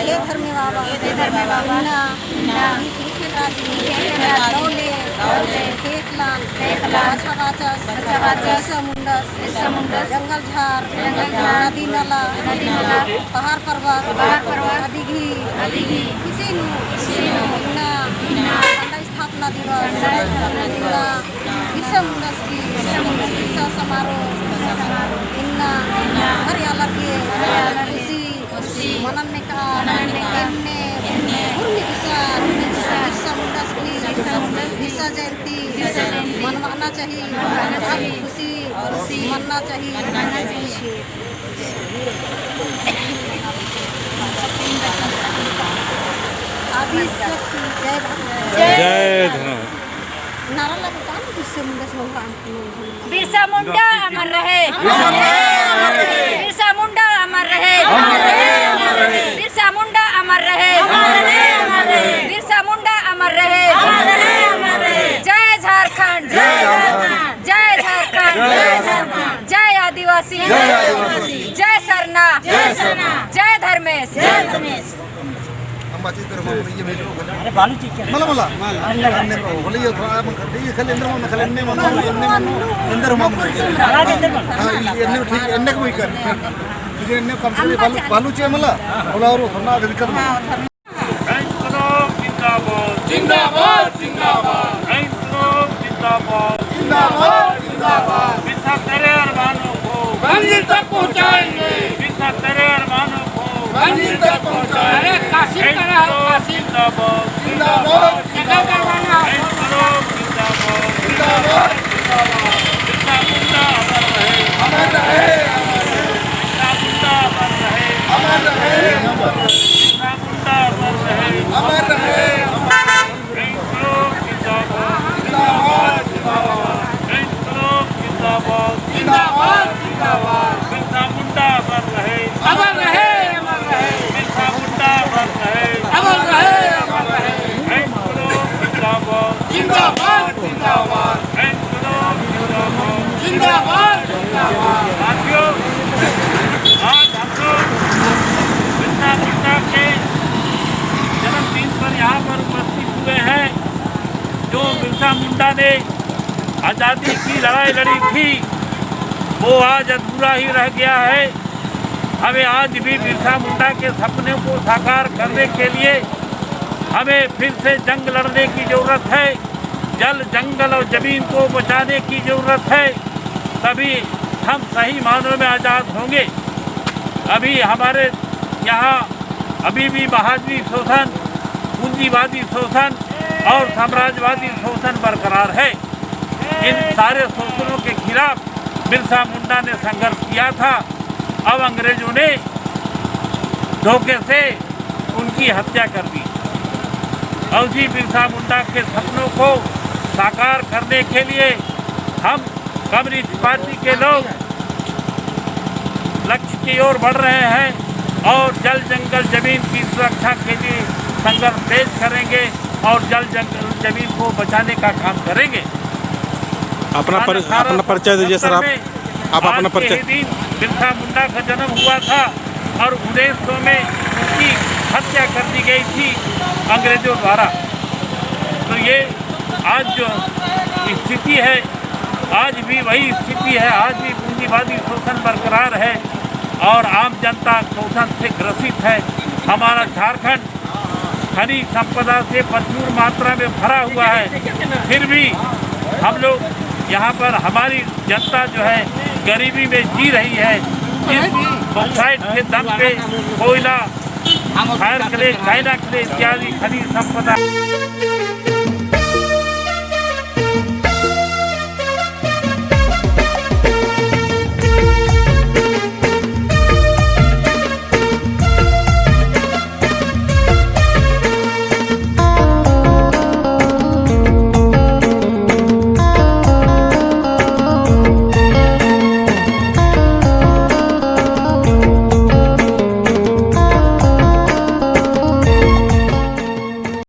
ये धर्म बाबा जंगल झाड़ नदी नाला पहाड़ पर्वत अधिघी किसी स्थापना दिवस बिरसा मुंडा की बिरसा समारोह हरियाणा खुशी मनने का बिरसा मुंडा की बिरसा जयंती मनवाना चाहिए खुशी मनना चाहिए जय धन नारा लगता है बिरसा मुंडा बिरसा मुंडा अमर रहे, बिरसा मुंडा अमर रहे, बिरसा मुंडा अमर रहे, बिरसा मुंडा अमर रहे। जय झारखंड, जय झारखंड, जय आदिवासी, जय सरना, जय धर्मेश। तेरे अरमानों को मंजिल तक पहुंचाएंगे, तेरे अरमानों को मंजिल तक पहुंचाएंगे। काशी जिंदाबाद, जिंदाबाद, जिंदाबाद, जिंदाबाद, बिरसा मुंडा अमर रहे, बिरसा मुंडा अमर रहे, बिरसा मुंडा अमर रहे, अमर रहे, जिंदाबाद, जिंदाबाद, जिंदाबाद, जिंदाबाद, बिरसा मुंडा अमर रहे, अमर रहे, अमर रहे, बिरसा मुंडा अमर रहे, अमर रहे, अमर रहे, जिंदाबाद, जिंदाबाद, जिंदाबाद, जिंदाबाद, जिंदाबाद। साथियों, आज हम लोग बिरसा मुंडा के जन्मदिन पर यहाँ पर उपस्थित हुए हैं। जो बिरसा मुंडा ने आज़ादी की लड़ाई लड़ी थी वो आज अधूरा ही रह गया है। हमें आज भी बिरसा मुंडा के सपने को साकार करने के लिए हमें फिर से जंग लड़ने की ज़रूरत है। जल, जंगल और ज़मीन को बचाने की ज़रूरत है, तभी हम सही मानों में आज़ाद होंगे। अभी हमारे यहाँ अभी भी महाजनी शोषण, पूंजीवादी शोषण और साम्राज्यवादी शोषण बरकरार है। इन सारे शोषणों के खिलाफ बिरसा मुंडा ने संघर्ष किया था। अब अंग्रेजों ने धोखे से उनकी हत्या कर दी। और उसी बिरसा मुंडा के सपनों को साकार करने के लिए हम कम्युनिस्ट पार्टी के लोग लक्ष्य की ओर बढ़ रहे हैं और जल, जंगल, जमीन की सुरक्षा के लिए संघर्ष तेज करेंगे और जल, जंगल, जमीन को बचाने का काम करेंगे। अपना परिचय दीजिए सर। आप अपना परिचय। बिरसा मुंडा का जन्म हुआ था और 1900 में उसकी हत्या कर दी गई थी अंग्रेजों द्वारा। तो ये आज जो स्थिति है, आज भी वही स्थिति है। आज भी पूंजीवादी शोषण बरकरार है और आम जनता शोषण से ग्रसित है। हमारा झारखंड खनिज संपदा से भरपूर मात्रा में भरा हुआ है, फिर भी हम लोग यहाँ पर हमारी जनता जो है गरीबी में जी रही है। इस बॉक्साइट के दम पे कोयला, फायर क्ले, चाइना क्ले इत्यादि खनिज संपदा